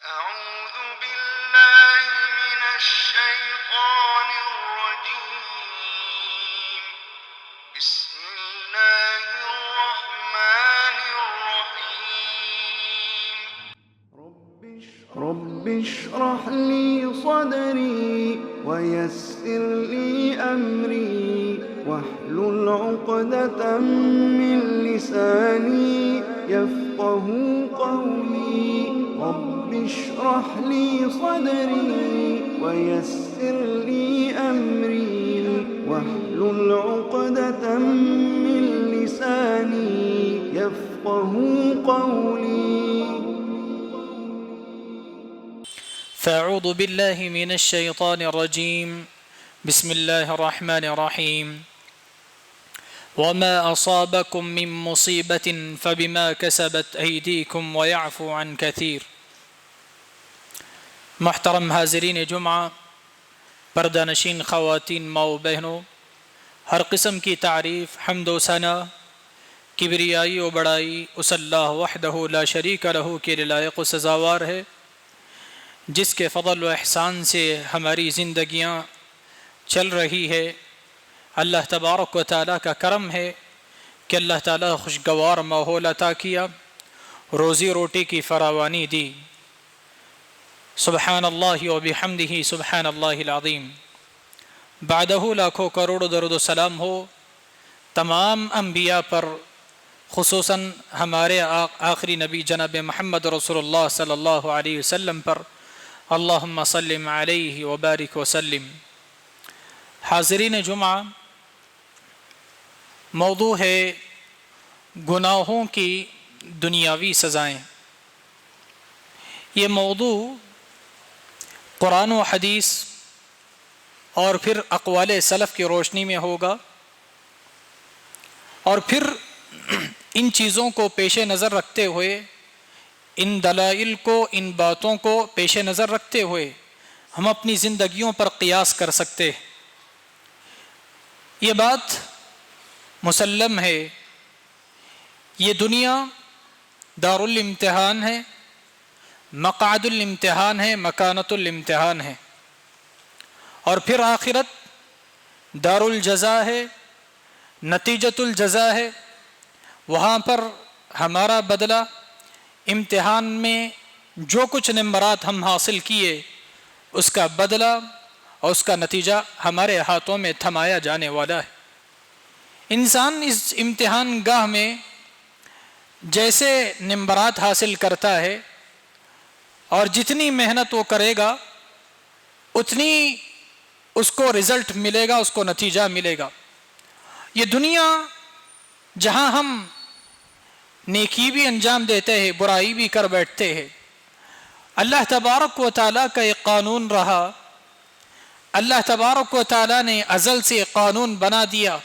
أعوذ بالله من الشيطان الرجيم. بسم الله الرحمن الرحيم. رب اشرح لي صدري ويسر لي أمري واحلل عقدة من لساني يفقه قولي. رب اشرح لي صدري ويسر لي أمري واحلل عقدة من لساني يفقه قولي. فأعوذ بالله من الشيطان الرجيم. بسم الله الرحمن الرحيم. وما أصابكم من مصيبة فبما كسبت أيديكم ويعفو عن كثير. محترم حاضرین جمعہ، پردہ نشین خواتین، ماں و بہنوں، ہر قسم کی تعریف، حمد و ثنا، کبریائی و بڑائی اس اللہ وحدہ لا شریک لہ کے لائق و سزاوار ہے، جس کے فضل و احسان سے ہماری زندگیاں چل رہی ہے۔ اللہ تبارک و تعالیٰ کا کرم ہے کہ اللہ تعالیٰ خوشگوار ماحول عطا کیا، روزی روٹی کی فراوانی دی۔ سبحان اللہ و بحمدہ سبحان اللہ العظیم۔ بعدہ لاکھوں کروڑ درود و سلام ہو تمام انبیاء پر، خصوصاً ہمارے آخری نبی جناب محمد رسول اللہ صلی اللہ علیہ وسلم پر، اللہم صلی علیہ وبارک وسلم۔ حاضرین جمعہ، موضوع ہے گناہوں کی دنیاوی سزائیں۔ یہ موضوع قرآن و حدیث اور پھر اقوال سلف کی روشنی میں ہوگا، اور پھر ان چیزوں کو پیش نظر رکھتے ہوئے، ان دلائل کو، ان باتوں کو پیش نظر رکھتے ہوئے ہم اپنی زندگیوں پر قیاس کر سکتے ہیں۔ یہ بات مسلم ہے، یہ دنیا دار الامتحان ہے، مقعد الامتحان ہے، مکانت الامتحان ہے، اور پھر آخرت دار الجزا ہے، نتیجت الجزا ہے۔ وہاں پر ہمارا بدلہ، امتحان میں جو کچھ نمبرات ہم حاصل کیے اس کا بدلہ اور اس کا نتیجہ ہمارے ہاتھوں میں تھمایا جانے والا ہے۔ انسان اس امتحان گاہ میں جیسے نمبرات حاصل کرتا ہے اور جتنی محنت وہ کرے گا اتنی اس کو رزلٹ ملے گا، اس کو نتیجہ ملے گا۔ یہ دنیا جہاں ہم نیکی بھی انجام دیتے ہیں، برائی بھی کر بیٹھتے ہیں، اللہ تبارک و تعالیٰ کا ایک قانون رہا۔ اللہ تبارک و تعالیٰ نے ازل سے ایک قانون بنا دیا،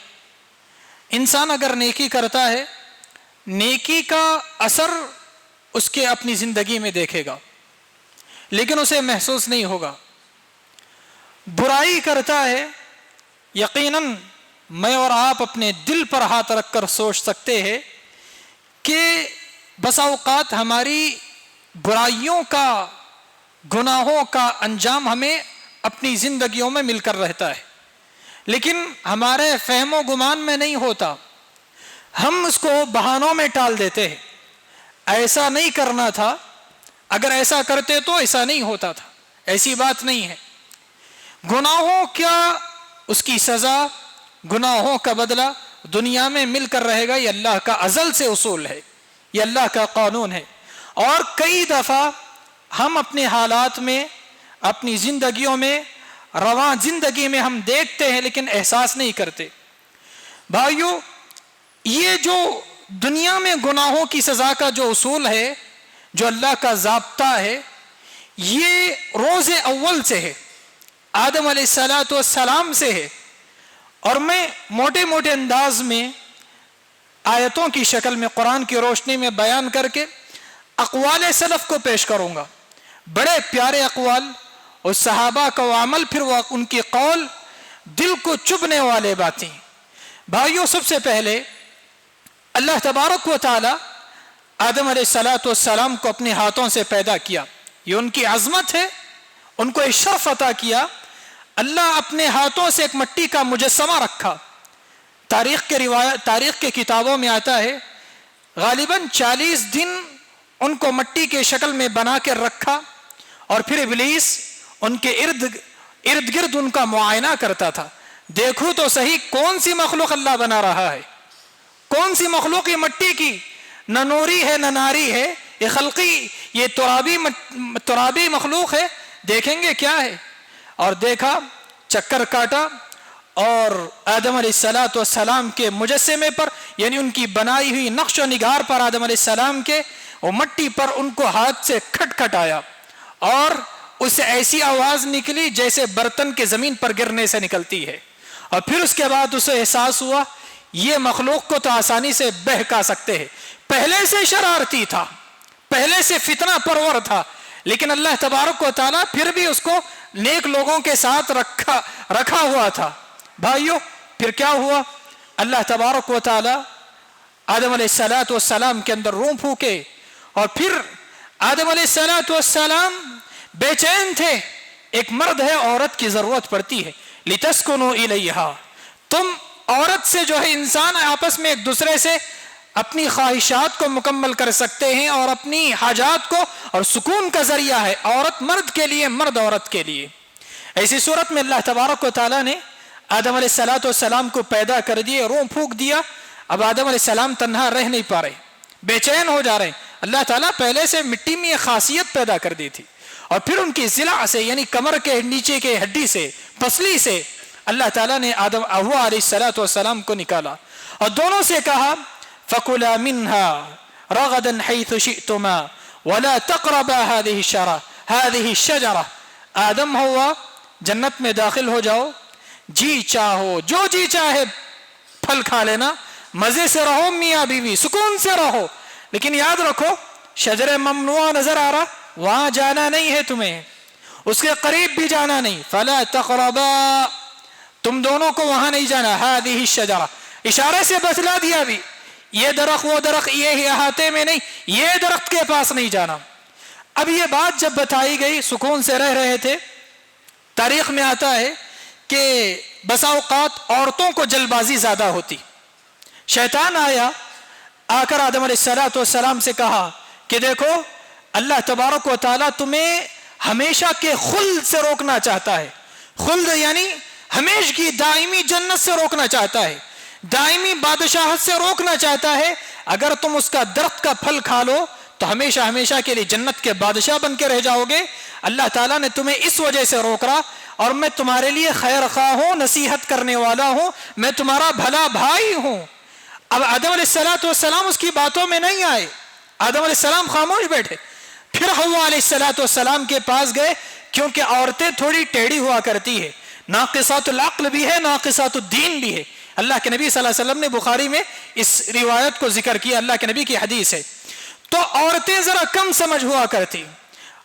انسان اگر نیکی کرتا ہے، نیکی کا اثر اس کے اپنی زندگی میں دیکھے گا، لیکن اسے محسوس نہیں ہوگا۔ برائی کرتا ہے، یقیناً میں اور آپ اپنے دل پر ہاتھ رکھ کر سوچ سکتے ہیں کہ بسا اوقات ہماری برائیوں کا، گناہوں کا انجام ہمیں اپنی زندگیوں میں مل کر رہتا ہے، لیکن ہمارے فہم و گمان میں نہیں ہوتا۔ ہم اس کو بہانوں میں ٹال دیتے ہیں، ایسا نہیں کرنا تھا، اگر ایسا کرتے تو ایسا نہیں ہوتا تھا، ایسی بات نہیں ہے۔ گناہوں کیا اس کی سزا، گناہوں کا بدلہ دنیا میں مل کر رہے گا، یہ اللہ کا ازل سے اصول ہے، یہ اللہ کا قانون ہے۔ اور کئی دفعہ ہم اپنے حالات میں، اپنی زندگیوں میں، رواں زندگی میں ہم دیکھتے ہیں لیکن احساس نہیں کرتے۔ بھائیو، یہ جو دنیا میں گناہوں کی سزا کا جو اصول ہے، جو اللہ کا ضابطہ ہے، یہ روز اول سے ہے، آدم علیہ السلام سے ہے۔ اور میں موٹے موٹے انداز میں آیتوں کی شکل میں قرآن کی روشنی میں بیان کر کے اقوال سلف کو پیش کروں گا، بڑے پیارے اقوال، اور صحابہ کا عمل، پھر وہ ان کی قول، دل کو چبھنے والے باتیں۔ بھائیو، سب سے پہلے اللہ تبارک و تعالی آدم علیہ السلام کو اپنے ہاتھوں سے پیدا کیا، یہ ان کی عظمت ہے، ان کو شرف عطا کیا. اللہ اپنے ہاتھوں سے ایک مٹی کا مجسمہ رکھا. تاریخ کے کتابوں میں آتا ہے غالباً 40 دن ان کو مٹی کے شکل میں بنا کے رکھا، اور پھر ابلیس ان کے ارد گرد ان کا معائنہ کرتا تھا. دیکھو تو صحیح کون سی مخلوق اللہ بنا رہا ہے، کون سی مخلوق یہ مٹی کی، نہ نوری ہے نہ ناری ہے، یہ خلقی، یہ ترابی مخلوق ہے، دیکھیں گے کیا ہے. اور دیکھا، چکر کاٹا، اور آدم علیہ السلام کے مجسمے پر، یعنی ان کی بنائی ہوئی نقش و نگار پر، آدم علیہ السلام کے وہ مٹی پر ان کو ہاتھ سے کھٹکھٹایا، اور اس سے ایسی آواز نکلی جیسے برتن کے زمین پر گرنے سے نکلتی ہے. اور پھر اس کے بعد اسے احساس ہوا یہ مخلوق کو تو آسانی سے بہکا سکتے ہیں. پہلے سے شرارتی تھا، پہلے سے فتنہ پرور تھا، لیکن اللہ تبارک و تعالیٰ پھر بھی اس کو نیک لوگوں کے ساتھ رکھا ہوا تھا. بھائیو پھر کیا ہوا؟ اللہ تبارک و تعالیٰ آدم علیہ السلام کے اندر روح پھونکے، اور پھر آدم علیہ السلام بے چین تھے. ایک مرد ہے، عورت کی ضرورت پڑتی ہے. لِتَسْكُنُوا إِلَيْهَا، تم عورت سے جو ہے انسان آپس میں ایک دوسرے سے اپنی خواہشات کو مکمل کر سکتے ہیں، اور اپنی حاجات کو، اور سکون کا ذریعہ ہے عورت مرد کے لیے، مرد عورت کے لیے. ایسی صورت میں اللہ تبارک و تعالیٰ نے آدم علیہ السلام کو پیدا کر دیے، روح پھونک دیا. اب آدم علیہ السلام تنہا رہ نہیں پا رہے، بے چین ہو جا رہے. اللہ تعالیٰ پہلے سے مٹی میں ایک خاصیت پیدا کر دی تھی، اور پھر ان کی ضلع سے، یعنی کمر کے نیچے کے ہڈی سے، پسلی سے اللہ تعالیٰ نے حوا علیہ السلام کو نکالا، اور دونوں سے کہا فَكُلَا مِنْهَا رَغَدًا حَيْثُ شِئْتُمَا وَلَا تَقْرَبَا هَذِهِ الشَّجَرَةَ. آدم ہوا جنت میں داخل ہو جاؤ، جی چاہو جو جی چاہے پھل کھا لینا، مزے سے رہو میاں بیوی، سکون سے رہو، لیکن یاد رکھو شجر ممنوع نظر آ رہا، وہاں جانا نہیں ہے تمہیں، اس کے قریب بھی جانا نہیں. فَلَا تَقْرَبَا، تم دونوں کو وہاں نہیں جانا. هَذِهِ الشَّجَرَةَ، اشارے سے بتلا دیا بھی، یہ درخت وہ درخت یہ احاطے میں نہیں، یہ درخت کے پاس نہیں جانا. اب یہ بات جب بتائی گئی، سکون سے رہ رہے تھے. تاریخ میں آتا ہے کہ بسا اوقات عورتوں کو جلد بازی زیادہ ہوتی. شیطان آیا، آ کر آدم علیہ السلام سے کہا کہ دیکھو اللہ تبارک و تعالیٰ تمہیں ہمیشہ کے خلد سے روکنا چاہتا ہے. خلد یعنی ہمیشہ کی دائمی جنت سے روکنا چاہتا ہے، دائمی بادشاہت سے روکنا چاہتا ہے. اگر تم اس کا درخت کا پھل کھا لو تو ہمیشہ ہمیشہ کے لیے جنت کے بادشاہ بن کے رہ جاؤ گے. اللہ تعالیٰ نے تمہیں اس وجہ سے روک رہا، اور میں تمہارے لیے خیر خواہ ہوں، نصیحت کرنے والا ہوں، میں تمہارا بھلا بھائی ہوں. اب آدم علیہ السلام اس کی باتوں میں نہیں آئے، آدم علیہ السلام خاموش بیٹھے. پھر حوا علیہ السلام کے پاس گئے، کیونکہ عورتیں تھوڑی ٹیڑھی ہوا کرتی ہے، ناقصات العقل بھی ہے، ناقصات الدین بھی ہے. اللہ کے نبی صلی اللہ علیہ وسلم نے بخاری میں اس روایت کو ذکر کیا، اللہ کے نبی کی حدیث ہے. تو عورتیں ذرا کم سمجھ ہوا کرتی.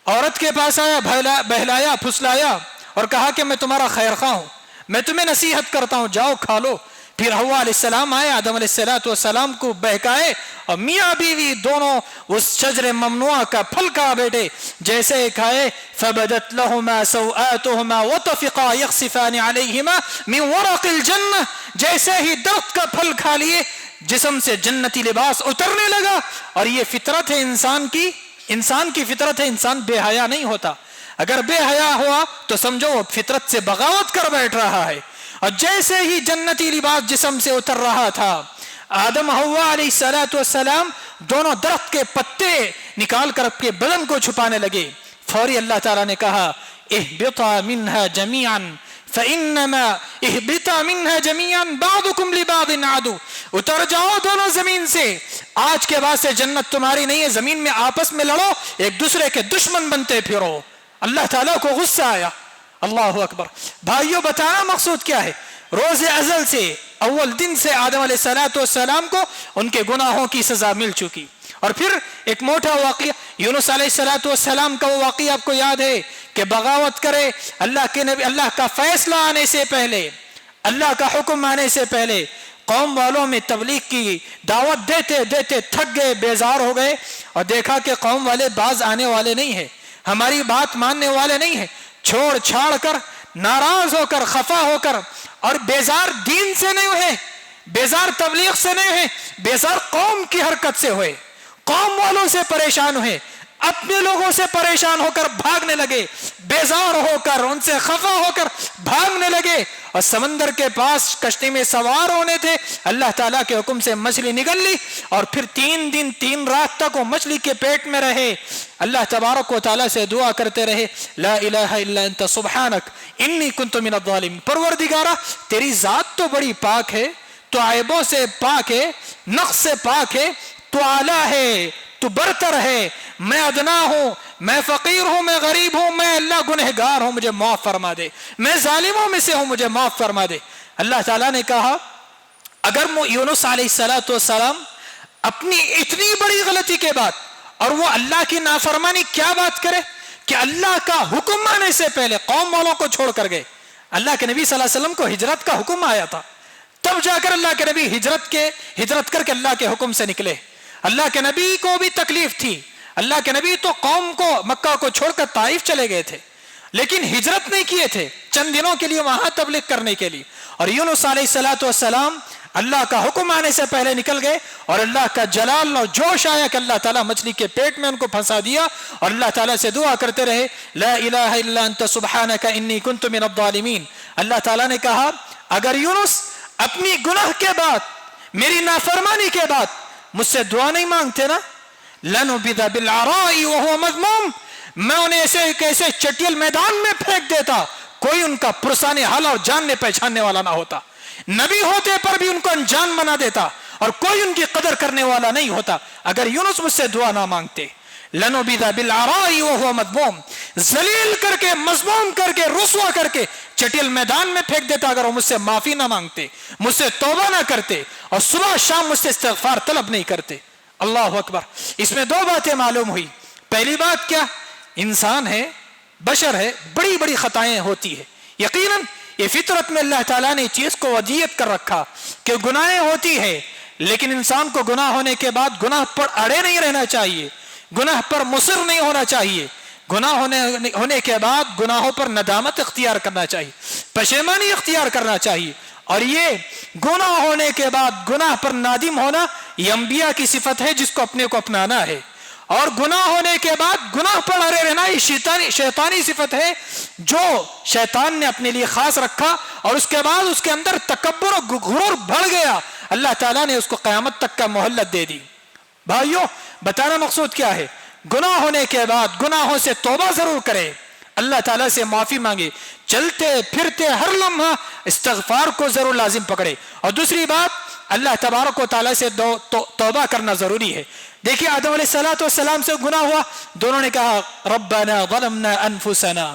عورت کے پاس آیا، بہلایا پھسلایا، اور کہا کہ میں تمہارا خیر خواہ ہوں، میں تمہیں نصیحت کرتا ہوں، جاؤ کھا لو. پھر حوا علیہ السلام آئے، آدم علیہ السلام کو بہکائے، اور میاں بیوی دونوں اس شجر ممنوع کا پھل کھا بیٹھے. جیسے کھائے فبدت لهما سوآتهما وطفقا يخصفان عليهما من ورق الجنة، جیسے ہی درخت کا پھل کھا لیے جسم سے جنتی لباس اترنے لگا. اور یہ فطرت ہے انسان کی فطرت ہے، انسان بے حیا نہیں ہوتا. اگر بے حیا ہوا تو سمجھو وہ فطرت سے بغاوت کر بیٹھ رہا ہے. اور جیسے ہی جنتی لباس جسم سے اتر رہا تھا، آدم حوا علیہ السلام دونوں درخت کے پتے نکال کر اپنے بدن کو چھپانے لگے. فوری اللہ تعالیٰ نے کہا اہبطا منها جميعا فانما اہبطا منها جميعا بعضكم لبعض عدو، اتر جاؤ دونوں زمین سے، آج کے بعد سے جنت تمہاری نہیں ہے، زمین میں آپس میں لڑو، ایک دوسرے کے دشمن بنتے پھرو. اللہ تعالیٰ کو غصہ آیا. اللہ اکبر. بھائیوں بتانا مقصود کیا ہے؟ روز ازل سے، اول دن سے آدم علیہ السلام کو ان کے گناہوں کی سزا مل چکی. اور پھر ایک موٹا واقعہ یونس علیہ السلام کا، وہ واقعہ آپ کو یاد ہے کہ بغاوت کرے، اللہ کے نبی، اللہ کا فیصلہ آنے سے پہلے، اللہ کا حکم آنے سے پہلے قوم والوں میں تبلیغ کی دعوت دیتے دیتے تھک گئے، بیزار ہو گئے، اور دیکھا کہ قوم والے باز آنے والے نہیں ہیں. ہماری بات ماننے والے نہیں ہیں، چھوڑ چھاڑ کر، ناراض ہو کر، خفا ہو کر، اور بیزار دین سے نہیں ہوئے، بیزار تبلیغ سے نہیں ہوئے، بیزار قوم کی حرکت سے ہوئے، قوم والوں سے پریشان ہوئے، اپنے لوگوں سے پریشان ہو کر بھاگنے لگے، بیزار ہو کر، ان سے خفا ہو کر بھاگنے لگے، اور سمندر کے پاس کشتی میں سوار ہونے تھے، اللہ تعالیٰ کے حکم سے مچھلی نگل لی، اور پھر 3 دن 3 رات تک وہ مچھلی کے پیٹ میں رہے، اللہ تبارک و تعالیٰ سے دعا کرتے رہے، لا الہ الا انت سبحانک انی کنت من الظالمین، پروردگارہ تیری ذات تو بڑی پاک ہے، تو عیبوں سے پاک ہے، نقص سے پاک ہے، تو اعلیٰ ہے، تو برتر ہے، میں ادنا ہوں، میں فقیر ہوں، میں غریب ہوں، میں اللہ گنہگار ہوں، مجھے معاف فرما دے، میں ظالموں میں سے ہوں، مجھے معاف فرما دے۔ اللہ تعالیٰ نے کہا اگر یونس علیہ السلام اپنی اتنی بڑی غلطی کے بعد، اور وہ اللہ کی نافرمانی کیا بات کرے کہ اللہ کا حکم آنے سے پہلے قوم والوں کو چھوڑ کر گئے، اللہ کے نبی صلی اللہ علیہ وسلم کو ہجرت کا حکم آیا تھا، تب جا کر اللہ کے نبی ہجرت کر کے اللہ کے حکم سے نکلے، اللہ کے نبی کو بھی تکلیف تھی، اللہ کے نبی تو قوم کو مکہ کو چھوڑ کر طائف چلے گئے تھے، لیکن ہجرت نہیں کیے تھے، چند دنوں کے لیے وہاں تبلیغ کرنے کے لیے، اور یونس علیہ السلام اللہ کا حکم آنے سے پہلے نکل گئے، اور اللہ کا جلال اور جوش آیا کہ اللہ تعالیٰ مچھلی کے پیٹ میں ان کو پھنسا دیا، اور اللہ تعالیٰ سے دعا کرتے رہے، لا الہ الا انت سبحانک انی کنت من الظالمین۔ اللہ تعالیٰ نے کہا اگر یونس اپنی گناہ کے بعد، میری نافرمانی کے بعد مجھ سے دعا نہیں مانگتے نا، لنبذ بالعراء وهو مذموم، میں انہیں ایسے چٹیل میدان میں پھینک دیتا، کوئی ان کا پرسان حال اور جاننے پہچاننے والا نہ ہوتا، نبی ہوتے پر بھی ان کو انجان بنا دیتا، اور کوئی ان کی قدر کرنے والا نہیں ہوتا اگر یونس مجھ سے دعا نہ مانگتے۔ لنبذ بالعراء وهو مذموم، ذلیل کر کے، مذموم کر کے، رسوا کر کے چٹیل میدان میں پھینک دیتا اگر وہ مجھ سے معافی نہ مانگتے، مجھ سے توبہ نہ کرتے، اور صبح شام مجھ سے استغفار طلب نہیں کرتے۔ اللہ اکبر۔ اس میں 2 باتیں معلوم ہوئی۔ پہلی بات کیا؟ انسان ہے، بشر ہے، بڑی بڑی خطائیں ہوتی ہے، یقیناً یہ فطرت میں اللہ تعالیٰ نے چیز کو ودیت کر رکھا کہ گناہیں ہوتی ہے، لیکن انسان کو گناہ ہونے کے بعد گناہ پر اڑے نہیں رہنا چاہیے، گناہ پر مصر نہیں ہونا چاہیے، گناہ ہونے کے بعد گناہوں پر ندامت اختیار کرنا چاہیے، پشیمانی اختیار کرنا چاہیے، اور یہ گناہ ہونے کے بعد گناہ پر نادم ہونا یہ انبیاء کی صفت ہے جس کو اپنے کو اپنانا ہے، اور گناہ ہونے کے بعد گناہ پر اڑے رہنا یہ شیطانی صفت ہے جو شیطان نے اپنے لیے خاص رکھا، اور اس کے بعد اس کے اندر تکبر و غرور بڑھ گیا، اللہ تعالیٰ نے اس کو قیامت تک کا مہلت دے دی۔ بھائیو، بتانا مقصود کیا ہے؟ گناہ ہونے کے بعد گناہوں سے توبہ ضرور کرے، اللہ تعالیٰ سے معافی مانگے، چلتے پھرتے ہر لمحہ استغفار کو ضرور لازم پکڑے، اور دوسری بات اللہ تبارک و تعالیٰ سے توبہ کرنا ضروری ہے۔ دیکھیے آدم علیہ السلام سے گناہ ہوا، دونوں نے کہا ربنا ظلمنا انفسنا،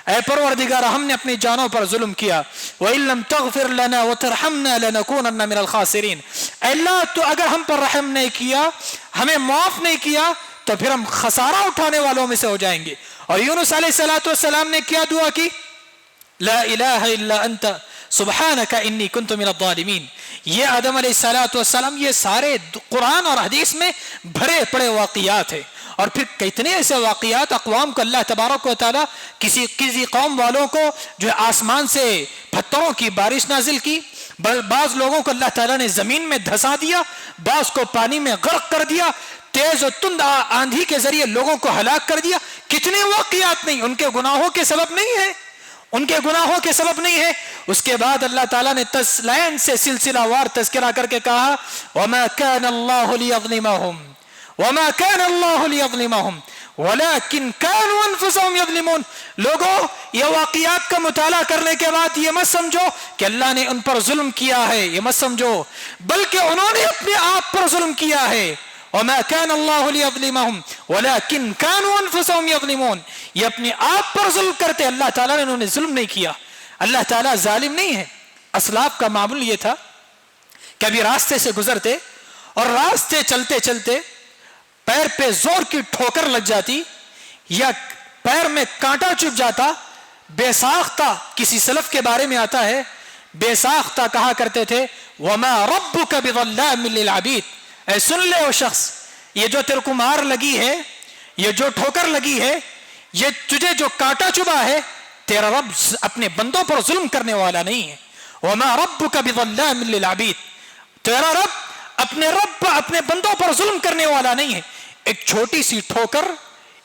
اے پروردگار ہم نے اپنی جانوں پر ظلم کیا، وَإِن لَمْ تَغْفِرْ لَنَا وَتَرْحَمْنَا لَنَكُونَنَّ مِنَ الْخَاسِرِينَ، اے اللہ تو اگر ہم پر رحم نہیں کیا، ہمیں معاف نہیں کیا، تو پھر ہم خسارہ اٹھانے والوں میں سے ہو جائیں گے۔ اور یونس علیہ السلام نے کیا دعا کی؟ لا الہ الا انت سبحانک انی کنت من الظالمین۔ یہ آدم علیہ السلام یہ سارے قرآن اور حدیث میں بھرے پڑے واقعات ہیں، اور پھر کتنے ایسے واقعات اقوام کو اللہ تبارک و تعالیٰ کسی قوم والوں کو جو آسمان سے پتھروں کی بارش نازل کی، بعض لوگوں کو اللہ تعالیٰ نے زمین میں دھسا دیا، بعض کو پانی میں غرق کر دیا، تیز و تند آندھی کے ذریعے لوگوں کو ہلاک کر دیا۔ کتنے واقعات نہیں، ان کے گناہوں کے سبب نہیں ہے، ان کے گناہوں کے سبب نہیں ہے۔ اس کے بعد اللہ تعالیٰ نے لائن سے سلسلہ وار تذکرہ کر کے کہا وَمَا كَانَ اللَّهُ لِيَظْلِمَهُمْ وَمَا كَانَ اللَّهُ لِيَظْلِمَهُمْ وَلَكِنْ كَانُوا أَنفُسَهُمْ يَظْلِمُونَ۔ لوگوں، یہ واقعات کا مطالعہ کرنے کے بعد یہ مت سمجھو کہ اللہ نے ان پر ظلم کیا ہے، یہ مت سمجھو، بلکہ انہوں نے اپنے آپ پر ظلم کیا ہے۔ وَمَا كَانَ اللَّهُ لِيَظْلِمَهُمْ وَلَكِنْ كَانُوا أَنفُسَهُمْ يَظْلِمُونَ۔ یہ اپنے آپ پر ظلم کرتے، اللہ تعالیٰ نے انہوں نے ظلم نہیں کیا۔ اللہ تعالیٰ ظالم نہیں ہے۔ اسلاف کا معمول یہ تھا کہ ابھی راستے سے گزرتے اور راستے چلتے چلتے پیر پہ زور کی ٹھوکر لگ جاتی یا پیر میں کانٹا چبھ جاتا، بے ساختہ، کسی سلف کے بارے میں آتا ہے بے ساختہ کہا کرتے تھے وَمَا رَبُّكَ بِظَلَّامٍ لِّلْعَبِيدِ، اے سن لے وہ شخص، یہ جو تیرے کو مار لگی ہے، یہ جو ٹھوکر لگی ہے، یہ تجھے جو کاٹا چبھا ہے تیرا رب اپنے بندوں پر ظلم کرنے والا نہیں ہے. وما ربک بظلام للعبید, تیرا رب اپنے بندوں پر ظلم کرنے والا نہیں ہے. ایک چھوٹی سی ٹھوکر,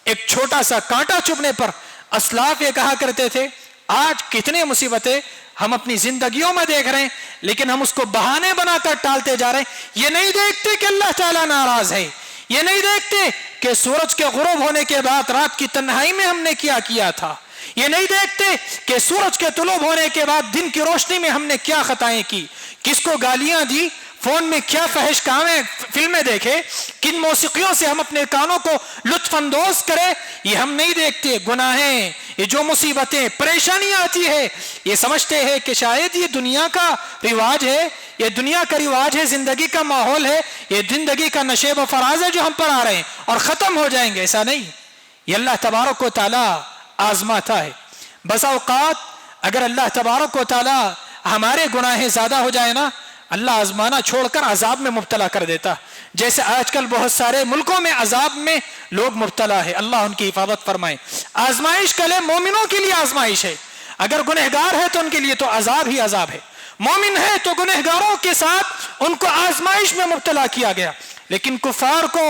ایک چھوٹا سا کانٹا چبھنے پر اسلاف یہ کہا کرتے تھے آج کتنے مصیبتیں ہم اپنی زندگیوں میں دیکھ رہے ہیں لیکن ہم اس کو بہانے بنا کر ٹالتے جا رہے ہیں. یہ نہیں دیکھتے کہ اللہ تعالیٰ ناراض ہے, یہ نہیں دیکھتے کہ سورج کے غروب ہونے کے بعد رات کی تنہائی میں ہم نے کیا تھا, یہ نہیں دیکھتے کہ سورج کے طلوع ہونے کے بعد دن کی روشنی میں ہم نے کیا خطائیں کی, کس کو گالیاں دی, فون میں کیا فحش کامیں فلمیں دیکھے, کن موسیقیوں سے ہم اپنے کانوں کو لطف اندوز کرے. یہ ہم نہیں دیکھتے. گناہیں, یہ جو مصیبتیں پریشانیاں آتی ہے یہ سمجھتے ہیں کہ شاید یہ دنیا کا رواج ہے, یہ دنیا کا رواج ہے, زندگی کا ماحول ہے, یہ زندگی کا نشیب و فراز ہے جو ہم پر آ رہے ہیں اور ختم ہو جائیں گے. ایسا نہیں, یہ اللہ تبارک و تعالی آزماتا ہے. بسا اوقات اگر اللہ تبارک و تعالی ہمارے گناہیں زیادہ ہو جائے نا, اللہ آزمانا چھوڑ کر عذاب میں مبتلا کر دیتا, جیسے آج کل بہت سارے ملکوں میں عذاب میں لوگ مبتلا ہے. اللہ ان کی حفاظت فرمائے. آزمائش کلے مومنوں کے لیے آزمائش ہے, اگر گنہگار ہے تو ان کے لیے تو عذاب ہی عذاب ہے, مومن ہے تو گنہگاروں کے ساتھ ان کو آزمائش میں مبتلا کیا گیا. لیکن کفار کو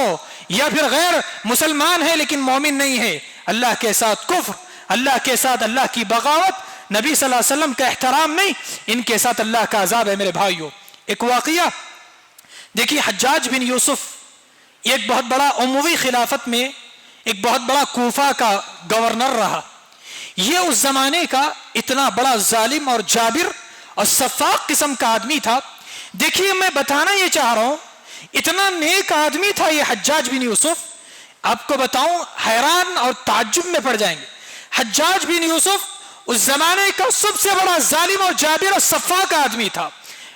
یا پھر غیر مسلمان ہے لیکن مومن نہیں ہے, اللہ کے ساتھ کفر, اللہ کے ساتھ اللہ کی بغاوت, نبی صلی اللہ علیہ وسلم کا احترام نہیں, ان کے ساتھ اللہ کا عذاب ہے. میرے بھائیوں, ایک واقعہ دیکھیے, حجاج بن یوسف ایک بہت بڑا اموی خلافت میں ایک بہت بڑا کوفہ کا گورنر رہا. یہ اس زمانے کا اتنا بڑا ظالم اور جابر اور سفاق قسم کا آدمی تھا. دیکھیے میں بتانا یہ چاہ رہا ہوں, اتنا نیک آدمی تھا یہ حجاج بن یوسف. آپ کو بتاؤں حیران اور تعجب میں پڑ جائیں گے. حجاج بن یوسف اس زمانے کا سب سے بڑا ظالم اور جابر اور سفاق آدمی تھا,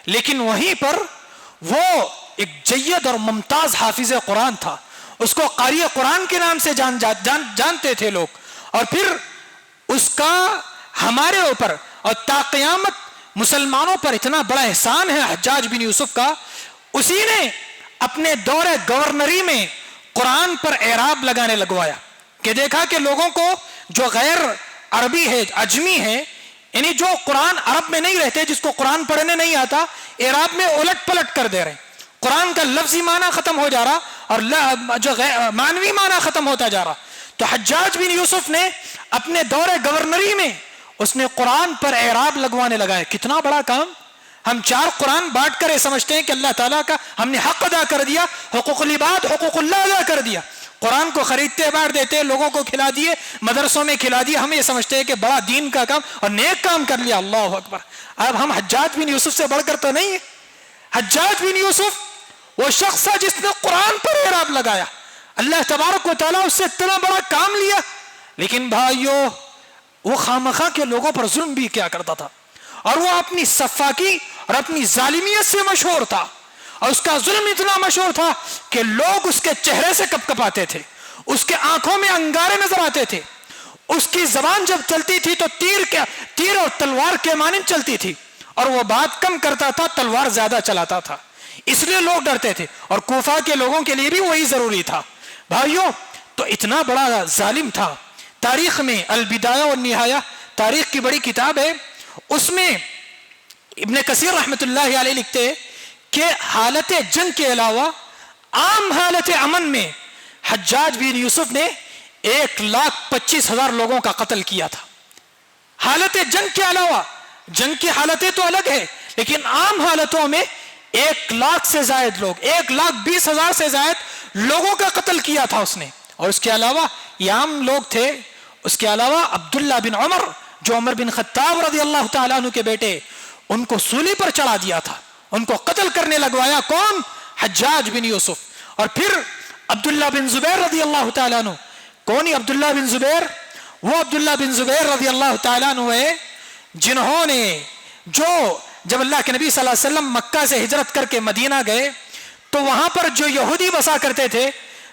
لیکن وہیں پر وہ ایک جید اور ممتاز حافظ قرآن تھا. اس کو قاری قرآن کے نام سے جانتے تھے لوگ. اور پھر اس کا ہمارے اوپر اور تا قیامت مسلمانوں پر اتنا بڑا احسان ہے حجاج بن یوسف کا, اسی نے اپنے دور گورنری میں قرآن پر اعراب لگانے لگوایا کہ دیکھا کہ لوگوں کو جو غیر عربی ہے, اجمی ہے, یعنی جو قرآن عرب میں نہیں رہتے, جس کو قرآن پڑھنے نہیں آتا, اعراب میں الٹ پلٹ کر دے رہے ہیں. قرآن کا لفظی معنی ختم ہو جا رہا اور جو معنوی معنی ختم ہوتا جا رہا. تو حجاج بن یوسف نے اپنے دور گورنری میں اس نے قرآن پر اعراب لگوانے لگا ہے. کتنا بڑا کام. ہم 4 قرآن بانٹ کر یہ سمجھتے ہیں کہ اللہ تعالیٰ کا ہم نے حق ادا کر دیا, حقوق العباد حقوق اللہ ادا کر دیا. قرآن کو خریدتے بانٹ دیتے, لوگوں کو کھلا دیے, مدرسوں میں کھلا دیے, ہم یہ سمجھتے ہیں کہ بڑا دین کا کام اور نیک کام کر لیا. اللہ اکبر. اب ہم حجاج بن یوسف سے بڑھ کر تو نہیں ہے. حجاج بن یوسف وہ شخص ہے جس نے قرآن پر اعراب لگایا, اللہ تبارک و تعالیٰ اس سے اتنا بڑا کام لیا. لیکن بھائیو وہ خامخواہ کے لوگوں پر ظلم بھی کیا کرتا تھا, اور وہ اپنی سفاکی اور اپنی ظالمیت سے مشہور تھا, اور اس کا ظلم اتنا مشہور تھا کہ لوگ اس کے چہرے سے کپ کپاتے تھے, اس کے آنکھوں میں انگارے نظر آتے تھے, اس کی زبان جب چلتی تھی تو تیر اور تلوار کے مانند چلتی تھی, اور وہ بات کم کرتا تھا, تلوار زیادہ چلاتا تھا, اس لیے لوگ ڈرتے تھے. اور کوفہ کے لوگوں کے لیے بھی وہی ضروری تھا. بھائیوں تو اتنا بڑا ظالم تھا. تاریخ میں البدایہ والنہایہ تاریخ کی بڑی کتاب ہے, اس میں ابن کثیر رحمت اللہ علیہ لکھتے کہ حالت جنگ کے علاوہ عام حالت امن میں حجاج بن یوسف نے 1,25,000 لوگوں کا قتل کیا تھا. حالت جنگ کے علاوہ, جنگ کی حالتیں تو الگ ہے, لیکن عام حالتوں میں 1,00,000 سے زائد لوگ, 1,20,000 سے زائد لوگوں کا قتل کیا تھا اس نے. اور اس کے علاوہ یہ عام لوگ تھے, اس کے علاوہ عبداللہ بن عمر جو عمر بن خطاب رضی اللہ تعالیٰ عنہ کے بیٹے, ان کو سولی پر چڑھا دیا تھا, ان کو قتل کرنے لگوایا. کون؟ حجاج بن یوسف. اور پھر عبداللہ بن زبیر رضی اللہ تعالیٰ عنہ. کون ہی عبداللہ بن زبیر؟ وہ عبداللہ بن زبیر رضی اللہ تعالیٰ عنہ ہے جنہوں نے جب اللہ کے نبی صلی اللہ علیہ وسلم مکہ سے ہجرت کر کے مدینہ گئے تو وہاں پر جو یہودی بسا کرتے تھے,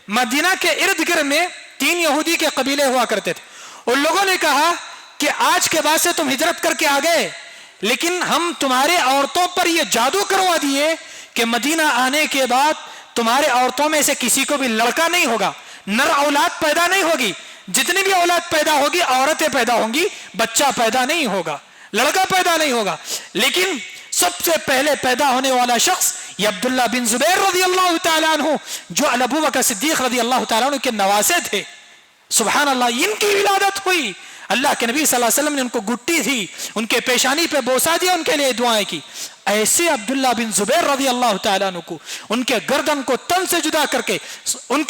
مدینہ کے ارد گرد میں 3 یہودی کے قبیلے ہوا کرتے تھے. ان لوگوں نے کہا کہ آج کے بعد سے تم ہجرت کر کے آ گئے, لیکن ہم تمہارے عورتوں پر یہ جادو کروا دیے کہ مدینہ آنے کے بعد تمہارے عورتوں میں سے کسی کو بھی لڑکا نہیں ہوگا, نر اولاد پیدا نہیں ہوگی, جتنی بھی اولاد پیدا ہوگی عورتیں پیدا ہوں گی, بچہ پیدا نہیں ہوگا, لڑکا پیدا نہیں ہوگا. لیکن سب سے پہلے پیدا ہونے والا شخص یہ عبداللہ بن زبیر رضی اللہ تعالیٰ عنہ, جو ابو بکر صدیق رضی اللہ تعالیٰ عنہ کے نواسے تھے. سبحان اللہ, ان کی ولادت ہوئی. اللہ کے نبی صلی اللہ علیہ وسلم نے ان کو گٹی تھی, ان کے پیشانی پہ بوسا دیا, ان کے لیے دعائیں کی. ایسے عبداللہ بن زبیر رضی اللہ تعالیٰ عنہ کو ان کے گردن کو تن سے جدا کر کے, ان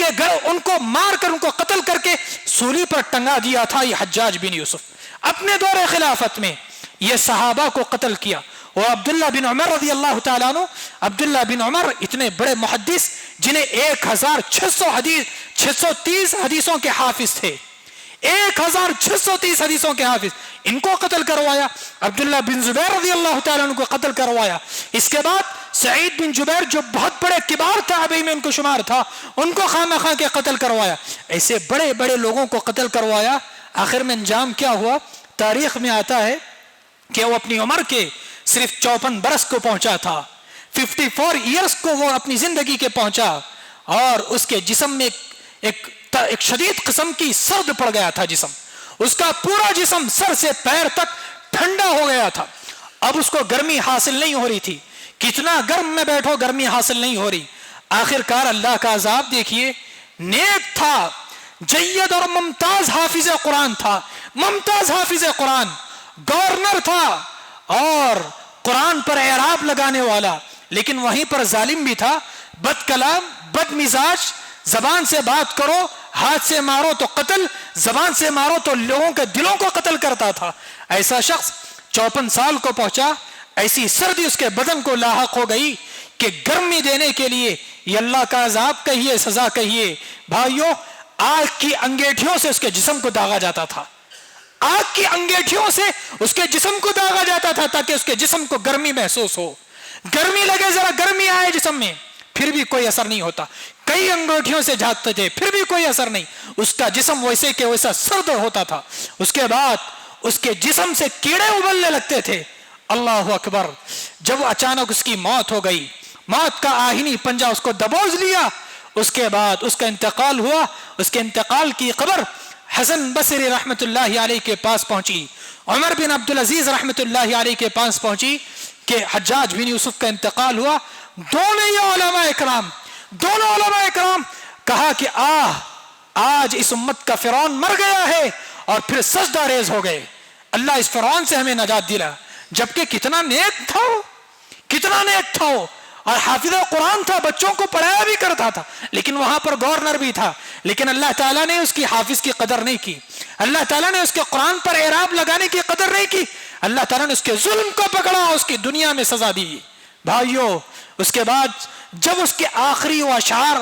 کو مار کر, ان کو قتل کر کے سولی پر ٹنگا دیا تھا یہ حجاج بن یوسف. اپنے دور خلافت میں یہ صحابہ کو قتل کیا. اور عبداللہ بن عمر رضی اللہ تعالیٰ عنہ, عبداللہ بن عمر اتنے بڑے محدث جنہیں 1630 حدیثوں کے حافظ تھے, 1630 حدیثوں کے حافظ, ان کو قتل کروایا. عبداللہ بن زبیر رضی اللہ تعالیٰ عنہ کو قتل کروایا. اس کے بعد سعید بن جبیر جو بہت بڑے کبار تابعی میں ان کو شمار تھا, ان کو خامہ خواہ کے قتل کروایا. ایسے بڑے بڑے لوگوں کو قتل کروایا. آخر میں انجام کیا ہوا؟ تاریخ میں آتا ہے کہ وہ اپنی عمر کے صرف 54 برس کو پہنچا تھا, 54 ایئرس کو وہ اپنی زندگی کے پہنچا, اور اس کے جسم میں ایک شدید قسم کی سرد پڑ گیا تھا جسم. اس کا پورا جسم سر سے پیر تک ٹھنڈا ہو گیا تھا. اب اس کو گرمی حاصل نہیں ہو رہی تھی, کتنا گرم میں بیٹھو گرمی حاصل نہیں ہو رہی. آخر کار اللہ کا عذاب دیکھیے. نیک تھا, جید اور ممتاز حافظ قرآن تھا, ممتاز حافظ قرآن, گورنر تھا اور قرآن پر اعراب لگانے والا, لیکن وہیں پر ظالم بھی تھا, بد کلام, بد مزاج, زبان سے بات کرو, ہاتھ سے مارو تو قتل, زبان سے مارو تو لوگوں کے دلوں کو قتل کرتا تھا. ایسا شخص 54 سال کو پہنچا, ایسی سردی اس کے بدن کو لاحق ہو گئی کہ گرمی دینے کے لیے یہ اللہ کا عذاب کہیے, سزا کہیے. بھائیو, آگ کی انگیٹھیوں سے اس کے جسم کو داغا جاتا تھا, آگ کی انگیٹھیوں سے اس کے جسم کو داغا جاتا تھا تاکہ اس کے جسم کو گرمی محسوس ہو, گرمی لگے, ذرا گرمی آئے جسم میں, پھر بھی کوئی اثر نہیں ہوتا. کئی انگوٹھیوں سے جھانکتے تھے, پھر بھی کوئی اثر نہیں. اس کا جسم ویسے کہ ویسا سرد ہوتا تھا. اس کے بعد اس کے جسم سے کیڑے ابلنے لگتے تھے. اللہ اکبر. جب اچانک اس کی موت ہو گئی, موت کا آہنی پنجہ اس کو دبوچ لیا, اس کے بعد اس کا انتقال ہوا. اس کے انتقال کی خبر حسن بصری رحمت اللہ علیہ کے پاس پہنچی, عمر بن عبدالعزیز رحمت اللہ علیہ کے پاس پہنچی کہ حجاج بن یوسف کا انتقال ہوا. دونوں علماء اکرام کہا کہ آج اس امت کا فرعون مر گیا ہے, اور پھر سجدہ ریز ہو گئے. اللہ اس فرعون سے ہمیں نجات دلا. جبکہ کتنا نیک تھا وہ, اور حافظ قرآن تھا, بچوں کو پڑھایا بھی کرتا تھا, لیکن وہاں پر گورنر بھی تھا. لیکن اللہ تعالیٰ نے اس کی حافظ کی قدر نہیں کی, اللہ تعالیٰ نے اس کے قرآن پر اعراب لگانے کی قدر نہیں کی. اللہ تعالیٰ نے اس کے ظلم کو پکڑا, اس کی دنیا میں سزا دی. بھائیو, اس کے بعد جب اس کے آخری وہ اشعار,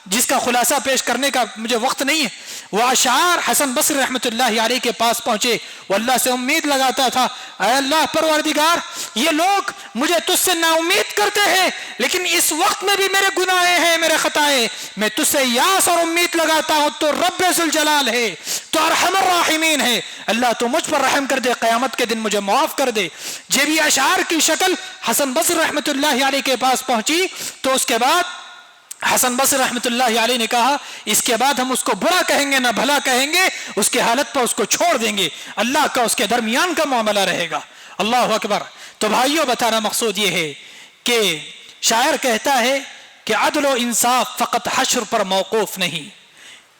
جس کا خلاصہ پیش کرنے کا مجھے وقت نہیں ہے, وہ اشعار حسن بصری رحمت اللہ علیہ کے پاس پہنچے. وہ اللہ سے امید لگاتا تھا, اے اللہ پروردگار, یہ لوگ مجھے تجھ سے نا امید کرتے ہیں, لیکن اس وقت میں بھی میرے گناہ ہیں, میرے خطائیں, میں تجھ سے یاس اور امید لگاتا ہوں. تو رب ذوالجلال ہے, تو ارحم الراحمین ہے, اللہ تو مجھ پر رحم کر دے, قیامت کے دن مجھے معاف کر دے. یہ بھی اشعار کی شکل حسن بصری رحمت اللہ علیہ کے پاس پہنچی. تو اس کے بعد حسن بصری رحمت اللہ علیہ نے کہا, اس کے بعد ہم اس کو برا کہیں گے نہ بھلا کہیں گے, اس کے حالت پر اس کو چھوڑ دیں گے, اللہ کا اس کے درمیان کا معاملہ رہے گا. اللہ اکبر. تو بھائیوں, بتانا مقصود یہ ہے کہ شاعر کہتا ہے کہ عدل و انصاف فقط حشر پر موقوف نہیں,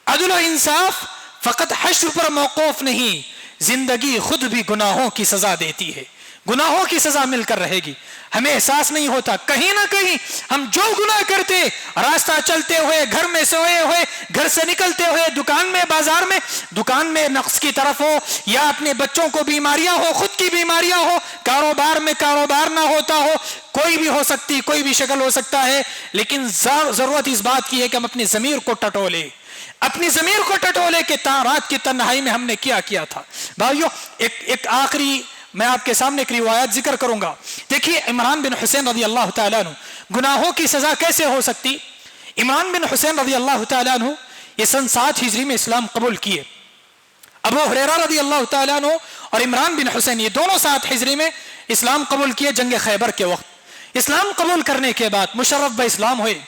عدل و انصاف فقط حشر پر موقوف نہیں, زندگی خود بھی گناہوں کی سزا دیتی ہے, گناہوں کی سزا مل کر رہے گی. ہمیں احساس نہیں ہوتا, کہیں نہ کہیں ہم جو گناہ کرتے, راستہ چلتے ہوئے, گھر میں سوئے ہوئے, گھر سے نکلتے ہوئے, دکان میں, بازار میں, دکان میں نقص کی طرف ہو, یا اپنے بچوں کو بیماریاں ہو, خود کی بیماریاں ہو, کاروبار میں کاروبار نہ ہوتا ہو, کوئی بھی ہو سکتی, کوئی بھی شکل ہو سکتا ہے, لیکن ضرورت اس بات کی ہے کہ ہم اپنی ضمیر کو ٹٹولے, اپنی ضمیر کو ٹٹولے کہ رات کی تنہائی میں ہم نے کیا تھا. بھائیو, ایک آخری میں آپ کے سامنے ایک روایت ذکر کروں گا. دیکھیے, عمران بن حسین رضی اللہ تعالیٰ عنہ, گناہوں کی سزا کیسے ہو سکتی؟ عمران بن حسین رضی اللہ تعالیٰ عنہ یہ سن 7 ہجری میں اسلام قبول کیے. ابو ہریرہ رضی اللہ تعالیٰ عنہ اور عمران بن حسین یہ دونوں 7 ہجری میں اسلام قبول کیے جنگ خیبر کے وقت. اسلام قبول کرنے کے بعد مشرف بہ اسلام ہوئے,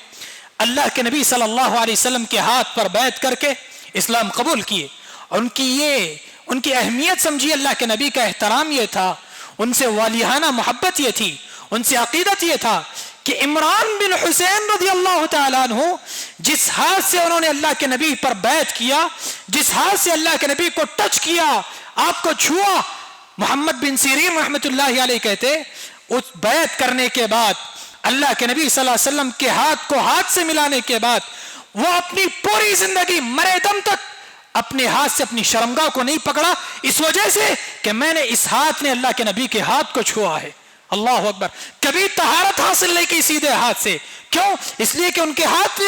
اللہ کے نبی صلی اللہ علیہ وسلم کے ہاتھ پر بیعت کر کے اسلام قبول کیے, ان کی اہمیت سمجھی، اللہ کے نبی کا احترام یہ تھا، ان سے والیانہ محبت یہ تھی، ان سے عقیدت یہ تھا کہ عمران بن حسین رضی اللہ تعالیٰ عنہ جس ہاتھ سے انہوں نے اللہ کے نبی پر بیعت کیا، جس ہاتھ سے اللہ کے نبی کو ٹچ کیا، آپ کو چھوا، محمد بن سیرین رحمت اللہ علیہ کہتے اس بیعت کرنے کے بعد اللہ کے نبی صلی اللہ علیہ وسلم کے ہاتھ کو ہاتھ سے ملانے کے بعد وہ اپنی پوری زندگی مرے دم تک اپنے ہاتھ سے اپنی شرمگاہ کو نہیں پکڑا، اس وجہ سے کہ میں نے اس ہاتھ نے اللہ کے نبی کے ہاتھ کو چھوا ہے۔ اللہ اکبر، کبھی طہارت حاصل نہیں کی سیدھے ہاتھ سے، کیوں؟ اس لیے کہ ان کے ہاتھ نے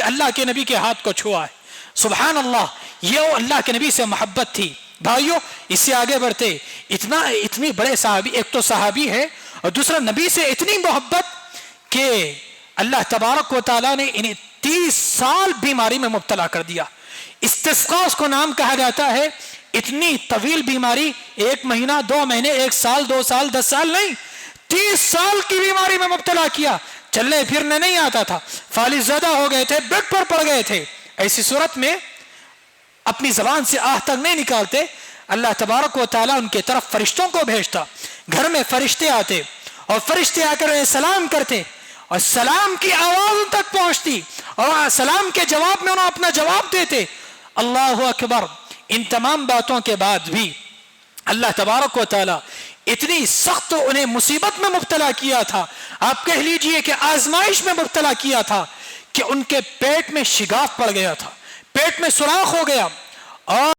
اللہ کے نبی کے ہاتھ کو چھوا ہے۔ سبحان اللہ، یہ اللہ کے نبی سے محبت تھی۔ بھائیو، اس سے آگے بڑھتے، اتنی بڑے صحابی، ایک تو صحابی ہے اور دوسرا نبی سے اتنی محبت کہ اللہ تبارک و تعالیٰ نے انہیں 30 سال بیماری میں مبتلا کر دیا۔ استسقاء اس کو نام کہا جاتا ہے۔ اتنی طویل بیماری، 1 مہینہ، 2 مہینے، 1 سال، 2 سال، 10 سال نہیں، 30 سال کی بیماری میں مبتلا کیا۔ چلنے پھرنے نہیں آتا تھا، فالج زدہ ہو گئے تھے، بیڈ پر پڑ گئے تھے۔ ایسی صورت میں اپنی زبان سے آہ تک نہیں نکالتے، اللہ تبارک و تعالیٰ ان کے طرف فرشتوں کو بھیجتا، گھر میں فرشتے آتے اور فرشتے آ کر انہیں سلام کرتے اور سلام کی آواز ان تک پہنچتی اور سلام کے جواب میں انہوں اپنا جواب دیتے۔ اللہ اکبر، ان تمام باتوں کے بعد بھی اللہ تبارک و تعالیٰ اتنی سخت انہیں مصیبت میں مبتلا کیا تھا، آپ کہہ لیجئے کہ آزمائش میں مبتلا کیا تھا، کہ ان کے پیٹ میں شگاف پڑ گیا تھا، پیٹ میں سوراخ ہو گیا، اور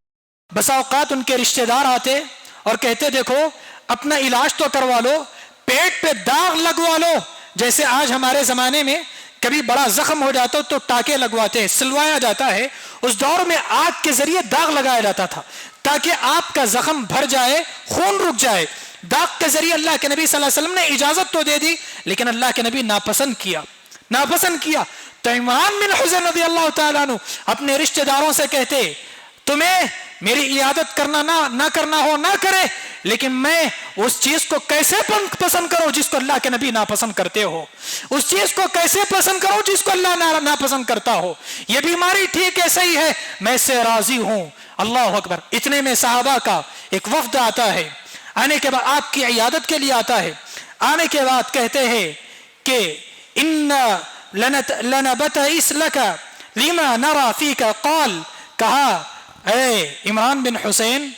بسا اوقات ان کے رشتہ دار آتے اور کہتے دیکھو اپنا علاج تو کروا لو، پیٹ پہ داغ لگوا لو۔ جیسے آج ہمارے زمانے میں کبھی بڑا زخم ہو جاتا تو ٹاکے لگواتے ہیں، سلوایا جاتا ہے، اس دور میں آگ کے ذریعے داغ لگایا جاتا تھا تاکہ آپ کا زخم بھر جائے، خون رک جائے۔ داغ کے ذریعے اللہ کے نبی صلی اللہ علیہ وسلم نے اجازت تو دے دی، لیکن اللہ کے نبی ناپسند کیا۔ تو عمران بن حسین رضی اللہ تعالیٰ عنہ اپنے رشتہ داروں سے کہتے تمہیں میری عیادت کرنا نہ کرنا ہو نہ کرے، لیکن میں اس چیز کو کیسے پسند کروں جس کو اللہ کے نبی ناپسند کرتے ہو، اس چیز کو کیسے پسند کروں جس کو اللہ ناپسند کرتا ہو، یہ بیماری ٹھیک ہے، صحیح ہے، میں اس سے راضی ہوں۔ اللہ اکبر، اتنے میں صحابہ کا ایک وفد آتا ہے، آنے کے بعد آپ کی عیادت کے لیے آتا ہے، آنے کے بعد کہتے ہیں کہ ان لنبتئس لک لما نرى فيك، قال، کہا اے عمران بن حسین،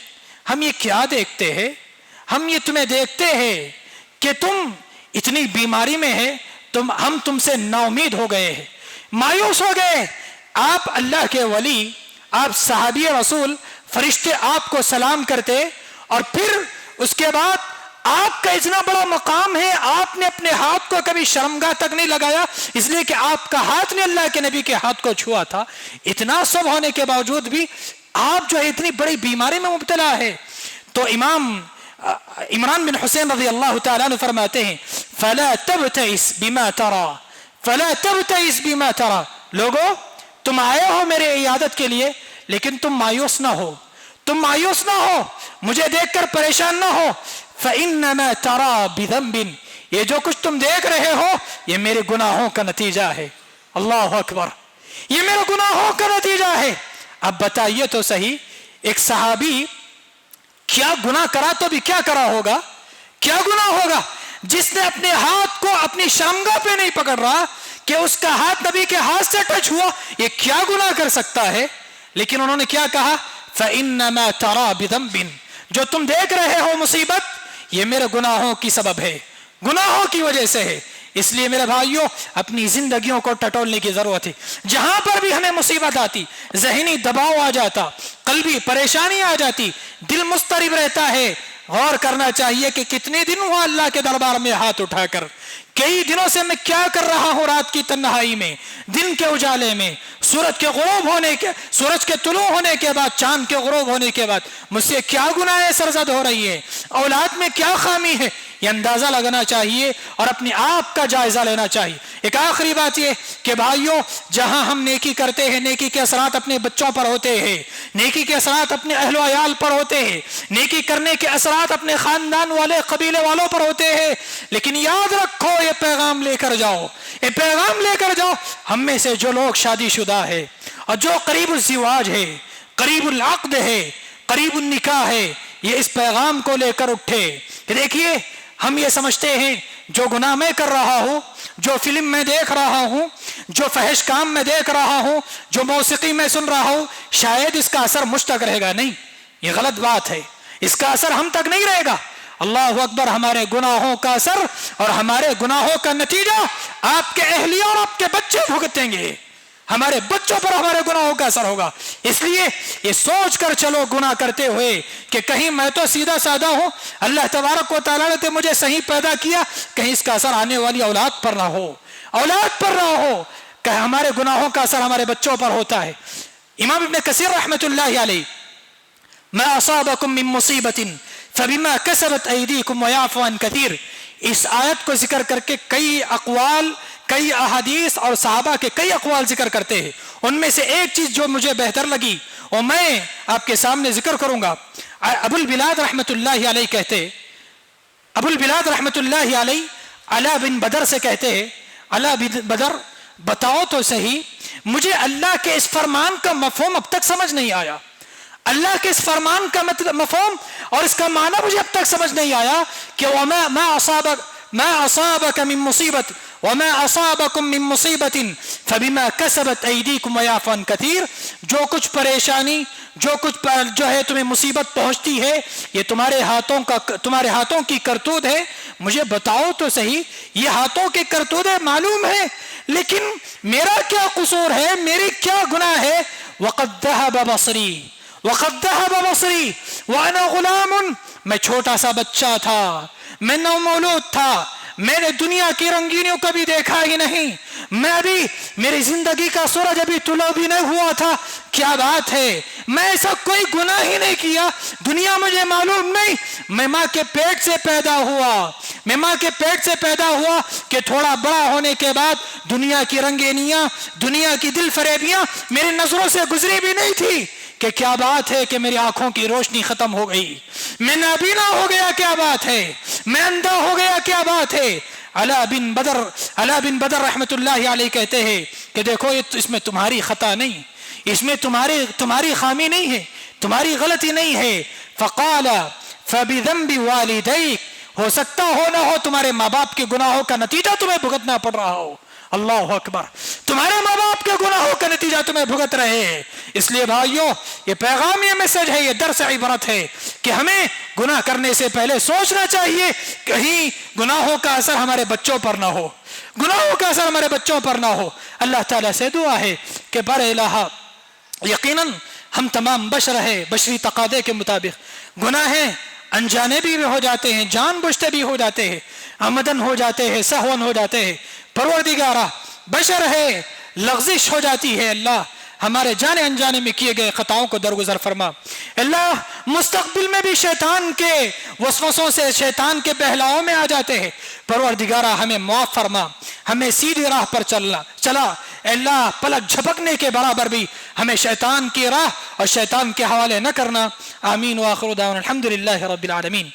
ہم یہ کیا دیکھتے ہیں، ہم یہ تمہیں دیکھتے ہیں کہ تم اتنی بیماری میں ہے، ہم تم سے نا امید ہو گئے ہیں، مایوس ہو گئے۔ آپ اللہ کے ولی، آپ صحابی رسول، فرشتے آپ کو سلام کرتے، اور پھر اس کے بعد آپ کا اتنا بڑا مقام ہے، آپ نے اپنے ہاتھ کو کبھی شرمگاہ تک نہیں لگایا، اس لیے کہ آپ کا ہاتھ نے اللہ کے نبی کے ہاتھ کو چھوا تھا۔ اتنا سب ہونے کے باوجود بھی آپ جو ہے اتنی بڑی بیماری میں مبتلا ہے۔ تو عمران بن حسین رضی اللہ تعالیٰ عنہ فرماتے ہیں فَلَا تَبْتَئِسْ بِمَا تَرَى، فَلَا تَبْتَئِسْ بِمَا تَرَى، لوگو تم آئے ہو میرے عیادت کے لیے، لیکن تم مایوس نہ ہو، مجھے دیکھ کر پریشان نہ ہو، فَإِنَّمَا تَرَى بِذَنْبٍ، یہ جو کچھ تم دیکھ رہے ہو یہ میرے گناہوں کا نتیجہ ہے۔ اللہ اکبر، یہ میرے گناہوں کا نتیجہ ہے۔ اب بتائیے تو صحیح، ایک صحابی کیا گناہ کرا تو بھی کیا کرا ہوگا، کیا گناہ ہوگا، جس نے اپنے ہاتھ کو اپنی شرمگاہ پہ نہیں پکڑ رہا کہ اس کا ہاتھ نبی کے ہاتھ سے ٹچ ہوا، یہ کیا گناہ کر سکتا ہے؟ لیکن انہوں نے کیا کہا، فَإِنَّمَا تَرَى بِذَنْبٍ، جو تم دیکھ رہے ہو مصیبت، یہ میرے گناہوں کی سبب ہے، گناہوں کی وجہ سے ہے۔ اس لیے میرے بھائیوں، اپنی زندگیوں کو ٹٹولنے کی ضرورت ہے۔ جہاں پر بھی ہمیں مصیبت آتی، ذہنی دباؤ آ جاتا، قلبی پریشانی آ جاتی، دل مضطرب رہتا ہے، غور کرنا چاہیے کہ کتنے دن ہوا اللہ کے دربار میں ہاتھ اٹھا کر، کئی دنوں سے میں کیا کر رہا ہوں رات کی تنہائی میں، دن کے اجالے میں، سورج کے طلوع ہونے کے بعد، چاند کے غروب ہونے کے بعد مجھ سے کیا گناہ سرزد ہو رہی ہے، اولاد میں کیا خامی ہے، یہ اندازہ لگانا چاہیے اور اپنے آپ کا جائزہ لینا چاہیے۔ ایک آخری بات یہ کہ بھائیوں، جہاں ہم نیکی کرتے ہیں، نیکی کے اثرات اپنے بچوں پر ہوتے ہیں، نیکی کے اثرات اپنے اہل و عیال پر ہوتے ہیں، نیکی کرنے کے اثرات اپنے خاندان والے، قبیلے والوں پر ہوتے ہیں، لیکن یاد رکھو یہ پیغام لے کر جاؤ، یہ پیغام لے کر جاؤ، ہم میں سے جو لوگ شادی شدہ ہے اور جو قریب الزواج ہے، قریب العقد ہے، قریب النکاح ہے، یہ اس پیغام کو لے کر اٹھے کہ دیکھیے ہم یہ سمجھتے ہیں جو گناہ میں کر رہا ہوں، جو فلم میں دیکھ رہا ہوں، جو فحش کام میں دیکھ رہا ہوں، جو موسیقی میں سن رہا ہوں، شاید اس کا اثر مجھ تک رہے گا. نہیں، یہ غلط بات ہے. اس کا اثر ہم تک نہیں رہے گا. اللہ اکبر. ہمارے گناہوں کا اثر اور ہمارے گناہوں کا نتیجہ آپ کے اہلیہ اور آپ کے بچے بھگتیں گے. ہمارے بچوں پر ہمارے گناہوں کا اثر ہوگا. اس لیے یہ سوچ کر چلو گناہ کرتے ہوئے کہ کہیں میں تو سیدھا سادہ ہوں، اللہ تبارک و تعالیٰ نے مجھے صحیح پیدا کیا، کہیں اس کا اثر آنے والی اولاد پر نہ ہو، اولاد پر نہ ہو، کہ ہمارے گناہوں کا اثر ہمارے بچوں پر ہوتا ہے. امام ابن کثیر رحمۃ اللہ علیہ ما اصابکم من مصیبت فبما کسبت ایدیکم ویعفو عن کثیر، اس آیت کو ذکر کر کے کئی اقوال، کئی احادیث اور صحابہ کے کئی اقوال ذکر کرتے ہیں. ان میں سے ایک چیز جو مجھے بہتر لگی اور میں آپ کے سامنے ذکر کروں گا. ابو البلاد رحمۃ اللہ علیہ کہتے، ابو البلاد رحمۃ اللہ علیہ علا بن بدر سے کہتے ہیں، علا بن بدر بتاؤ تو صحیح مجھے اللہ کے اس فرمان کا مفہوم اب تک سمجھ نہیں آیا. اللہ کے اس فرمان کا مفہوم اور اس کا معنی مجھے اب تک سمجھ نہیں آیا کہ ما اصابك من مصیبت وما اصابكم من مصیبت فبما کسبت ایدیکم ویعفو عن کثیر، جو کچھ پریشانی، جو کچھ جو ہے تمہیں مصیبت پہنچتی ہے یہ تمہارے ہاتھوں کی کرتوت ہے. مجھے بتاؤ تو صحیح یہ ہاتھوں کے کرتوت معلوم ہے، لیکن میرا کیا قصور ہے، میری کیا گناہ ہے. وقد ذهب بصری وقد ذهب بصری وانا غلام، میں چھوٹا سا بچہ تھا، میں نومولود تھا، میں نے دنیا کی رنگینیوں کبھی دیکھا ہی نہیں، میں ابھی میری زندگی کا سورج ابھی طلوع بھی نہیں ہوا تھا. کیا بات ہے، میں ایسا کوئی گناہ ہی نہیں کیا، دنیا مجھے معلوم نہیں. میں ماں کے پیٹ سے پیدا ہوا، میں ماں کے پیٹ سے پیدا ہوا کہ تھوڑا بڑا ہونے کے بعد دنیا کی رنگینیاں، دنیا کی دل فریبیاں میری نظروں سے گزری بھی نہیں تھی. کہ کیا بات ہے کہ میری آنکھوں کی روشنی ختم ہو گئی، میں نابینا ہو گیا، کیا بات ہے، میں اندھا ہو گیا، کیا بات ہے. علا بن بدر رحمت اللہ علیہ کہتے ہیں کہ دیکھو اس میں تمہاری خطا نہیں، اس میں تمہاری خامی نہیں ہے، تمہاری غلطی نہیں ہے. فقال فبذنب والدیک، ہو سکتا ہو نہ ہو تمہارے ماں باپ کے گناہوں کا نتیجہ تمہیں بھگتنا پڑ رہا ہو. اللہ اکبر. تمہارے ماں باپ کے گناہوں کا نتیجہ تمہیں بھگت رہے ہیں. اس لیے بھائیوں یہ پیغام، یہ میسج ہے، یہ درس عبرت ہے کہ ہمیں گناہ کرنے سے پہلے سوچنا چاہیے کہیں گناہوں کا اثر ہمارے بچوں پر نہ ہو، گناہوں کا اثر ہمارے بچوں پر نہ ہو. اللہ تعالیٰ سے دعا ہے کہ بر الہ یقیناً ہم تمام بشر ہیں، بشری تقاضے کے مطابق گناہیں انجانے بھی ہو جاتے ہیں، جان بوجھتے بھی ہو جاتے ہیں، عمدن ہو جاتے ہیں، سہون ہو جاتے ہیں. پروردگارہ بشر ہے، لغزش ہو جاتی ہے. اللہ ہمارے جانے انجانے میں کیے گئے خطاؤں کو درگزر فرما. اللہ مستقبل میں بھی شیطان کے وسوسوں سے، شیطان کے بہلاؤں میں آ جاتے ہیں. پروردگارہ ہمیں معاف فرما، ہمیں سیدھی راہ پر چلا. اللہ پلک جھپکنے کے برابر بھی ہمیں شیطان کی راہ اور شیطان کے حوالے نہ کرنا. آمین. وآخر دعوانا الحمدللہ رب العالمین.